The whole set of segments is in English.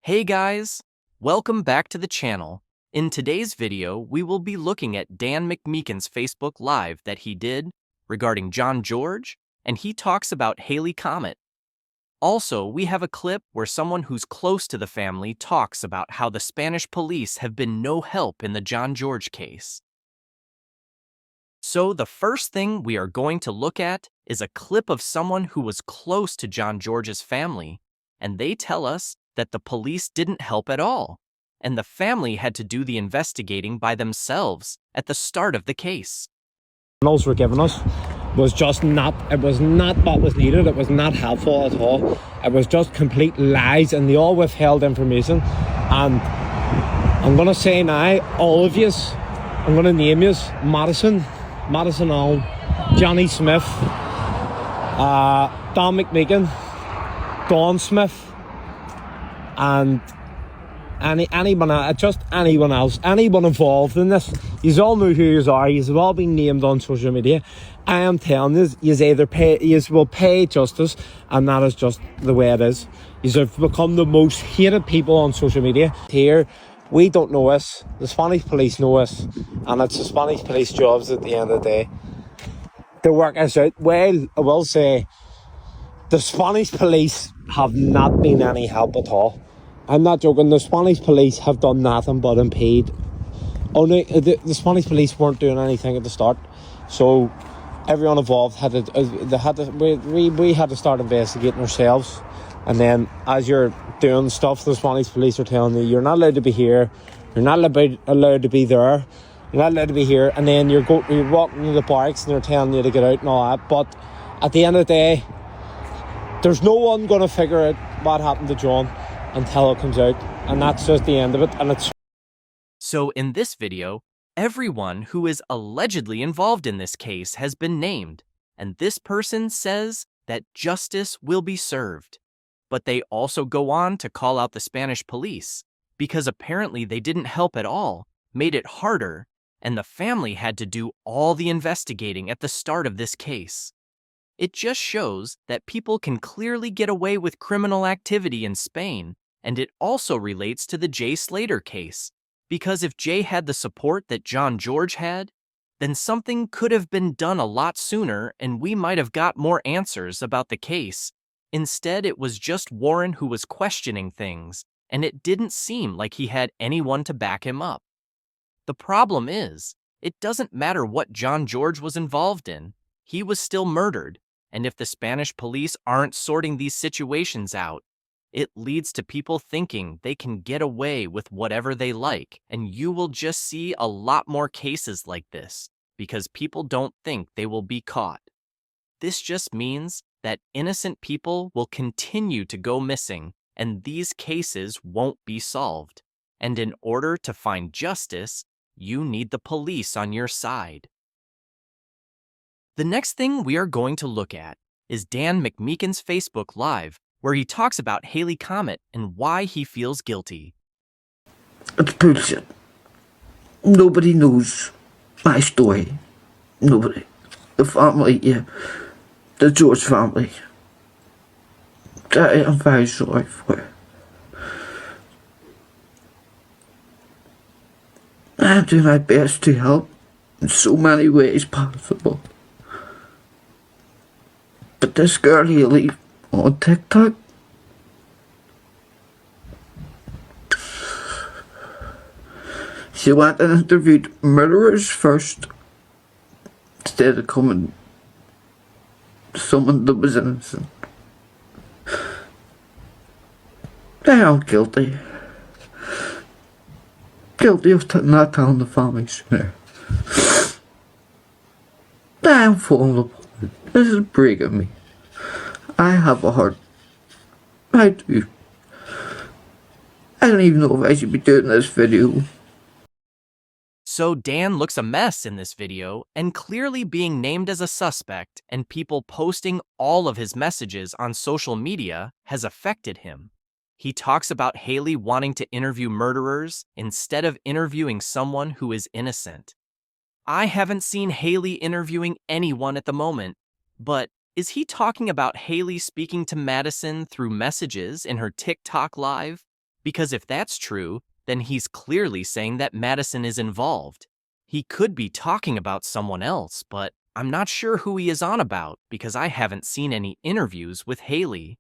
Hey guys, welcome back to the channel. In today's video, we will be looking at Dan Mcmeekin's Facebook Live that he did regarding John George, and he talks about Hayley Comet. Also, we have a clip where someone who's close to the family talks about how the Spanish police have been no help in the John George case. So the first thing we are going to look at is a clip of someone who was close to John George's family, and they tell us that the police didn't help at all, and the family had to do the investigating by themselves at the start of the case. Those were given us was just not, it was not what was needed, it was not helpful at all. It was just complete lies, and they all withheld information. And I'm going to say now, all of yous, I'm going to name yous: Madison Allen, Johnny Smith, Dan Mcmeekin, Dawn Smith, and anyone else, anyone involved in this. You all know who you are. You've all been named on social media. I am telling you, you will pay justice, and that is just the way it is. You have become the most hated people on social media. Here, we don't know us. The Spanish police know us, and it's the Spanish police jobs at the end of the day to work us out. Well, I will say, the Spanish police have not been any help at all. I'm not joking. The Spanish police have done nothing but impede. Only the Spanish police weren't doing anything at the start, so everyone involved had to. We had to start investigating ourselves, and then as you're doing stuff, the Spanish police are telling you you're not allowed to be here, you're not allowed to be there, you're not allowed to be here, and then you're walking to the barracks and they're telling you to get out and all that. But at the end of the day, there's no one going to figure out what happened to John until it comes out, and that's just the end of it. And it's So in this video, everyone who is allegedly involved in this case has been named, and this person says that justice will be served. But they also go on to call out the Spanish police, because apparently they didn't help at all, made it harder, and the family had to do all the investigating at the start of this case. It just shows that people can clearly get away with criminal activity in Spain, and it also relates to the Jay Slater case, because if Jay had the support that John George had, then something could have been done a lot sooner and we might have got more answers about the case. Instead, it was just Warren who was questioning things, and it didn't seem like he had anyone to back him up. The problem is, it doesn't matter what John George was involved in, he was still murdered. And if the Spanish police aren't sorting these situations out, it leads to people thinking they can get away with whatever they like, and you will just see a lot more cases like this because people don't think they will be caught. This just means that innocent people will continue to go missing, and these cases won't be solved. And in order to find justice, you need the police on your side. The next thing we are going to look at is Dan Mcmeekin's Facebook Live, where he talks about Hayley Comet and why he feels guilty. It's bullshit. Nobody knows my story. Nobody. The family, yeah. The George family. That I'm very sorry for. I'm doing my best to help in so many ways possible. But this girl Hayley on TikTok, she went and interviewed murderers first instead of coming to someone that was innocent. They are guilty. Guilty of not telling the family sooner. I am falling apart. This is breaking me. I have a heart. I do. I don't even know if I should be doing this video. So Dan looks a mess in this video and clearly being named as a suspect and people posting all of his messages on social media has affected him. He talks about Hayley wanting to interview murderers instead of interviewing someone who is innocent. I haven't seen Hayley interviewing anyone at the moment, but is he talking about Hayley speaking to Madison through messages in her TikTok live? Because if that's true, then he's clearly saying that Madison is involved. He could be talking about someone else, but I'm not sure who he is on about because I haven't seen any interviews with Hayley.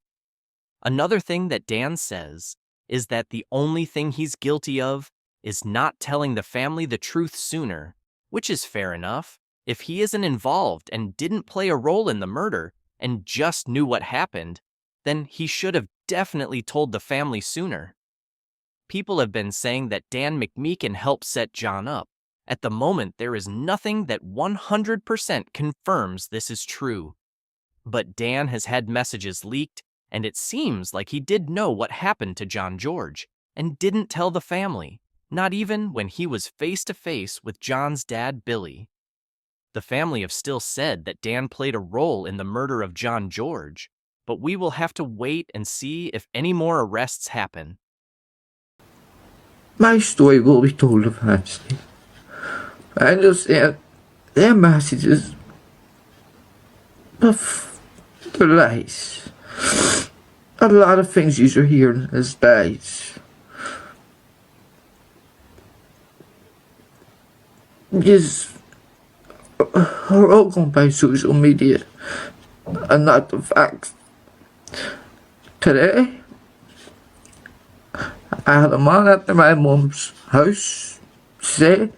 Another thing that Dan says is that the only thing he's guilty of is not telling the family the truth sooner, which is fair enough. If he isn't involved and didn't play a role in the murder and just knew what happened, then he should have definitely told the family sooner. People have been saying that Dan Mcmeekin helped set John up. At the moment, there is nothing that 100% confirms this is true. But Dan has had messages leaked, and it seems like he did know what happened to John George and didn't tell the family, not even when he was face-to-face with John's dad, Billy. The family have still said that Dan played a role in the murder of John George, but we will have to wait and see if any more arrests happen. My story will be told eventually. I understand their messages, but they're lies. A lot of things you are hearing is lies. Yes, are all gone by social media and not the facts. Today, I had a man at my mum's house say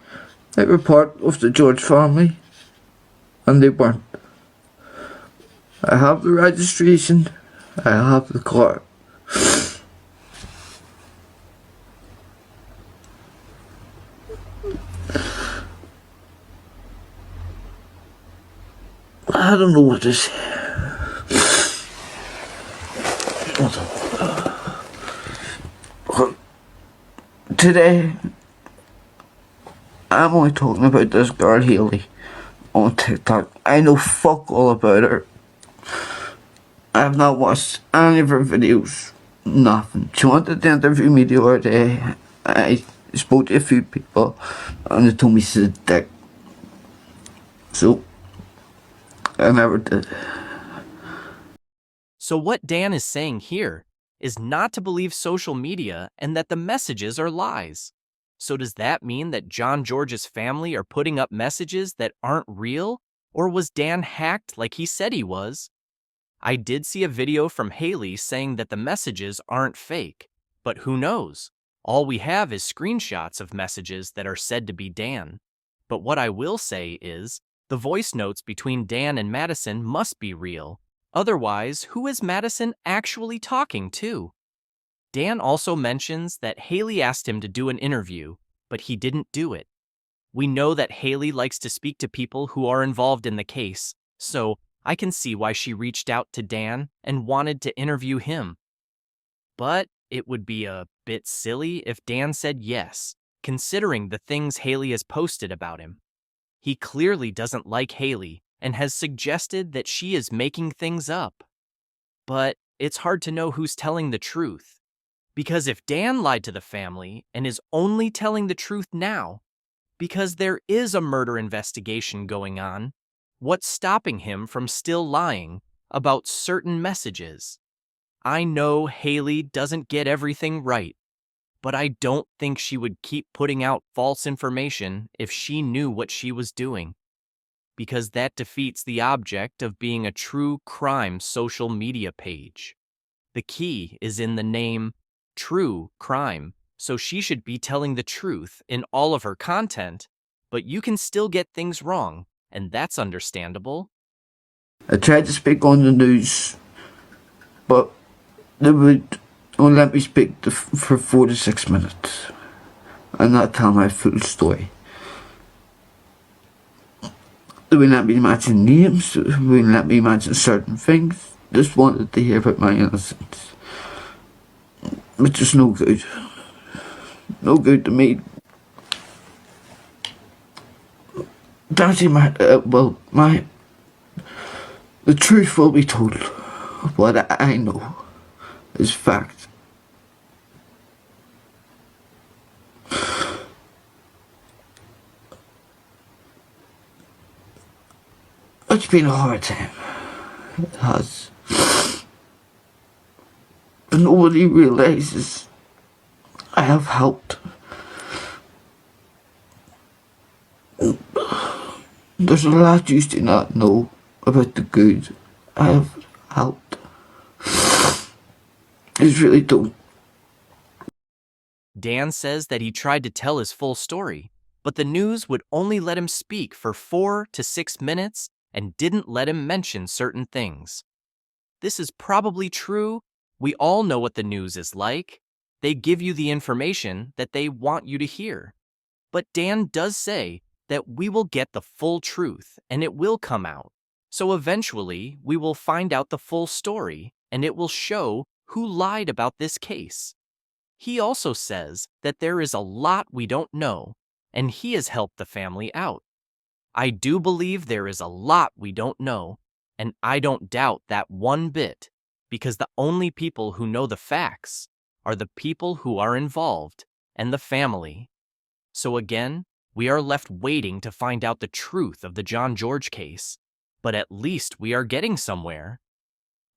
they were part of the George family, and they weren't. I have the registration, I have the car. I don't know what to say. Today, I'm only talking about this girl Hayley on TikTok. I know fuck all about her. I have not watched any of her videos. Nothing. She wanted to interview me the other day. I spoke to a few people and they told me she's a dick. So, I never did. So what Dan is saying here is not to believe social media and that the messages are lies. So does that mean that John George's family are putting up messages that aren't real? Or was Dan hacked like he said he was? I did see a video from Hayley saying that the messages aren't fake, but who knows? All we have is screenshots of messages that are said to be Dan. But what I will say is, the voice notes between Dan and Madison must be real. Otherwise, who is Madison actually talking to? Dan also mentions that Hayley asked him to do an interview, but he didn't do it. We know that Hayley likes to speak to people who are involved in the case, so I can see why she reached out to Dan and wanted to interview him. But it would be a bit silly if Dan said yes, considering the things Hayley has posted about him. He clearly doesn't like Hayley and has suggested that she is making things up. But it's hard to know who's telling the truth. Because if Dan lied to the family and is only telling the truth now, because there is a murder investigation going on, what's stopping him from still lying about certain messages? I know Hayley doesn't get everything right, but I don't think she would keep putting out false information if she knew what she was doing, because that defeats the object of being a true crime social media page. The key is in the name True Crime, so she should be telling the truth in all of her content, but you can still get things wrong, and that's understandable. I tried to speak on the news, but they would only let me speak for 4 to 6 minutes and not tell my full story. They wouldn't let me mention names, they wouldn't let me mention certain things, just wanted to hear about my innocence. Which is no good. No good to me. Daddy, the truth will be told. What I know is fact. It's been a hard time. It has. But nobody realizes I have helped. There's a lot you do not know about the good I have helped. You really don't. Dan says that he tried to tell his full story, but the news would only let him speak for 4 to 6 minutes and didn't let him mention certain things. This is probably true. We all know what the news is like. They give you the information that they want you to hear. But Dan does say that we will get the full truth and it will come out. So eventually, we will find out the full story and it will show who lied about this case. He also says that there is a lot we don't know, and he has helped the family out. I do believe there is a lot we don't know, and I don't doubt that one bit, because the only people who know the facts are the people who are involved and the family. So again, we are left waiting to find out the truth of the John George case, but at least we are getting somewhere.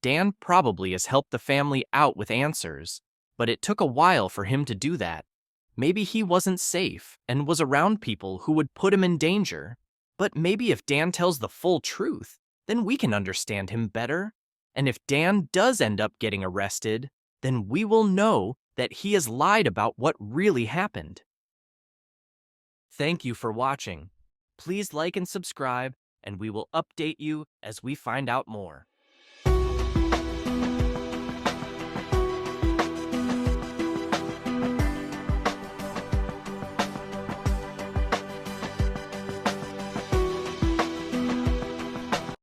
Dan probably has helped the family out with answers, but it took a while for him to do that. Maybe he wasn't safe and was around people who would put him in danger. But maybe if Dan tells the full truth, then we can understand him better. And if Dan does end up getting arrested, then we will know that he has lied about what really happened. Thank you for watching. Please like and subscribe, and we will update you as we find out more.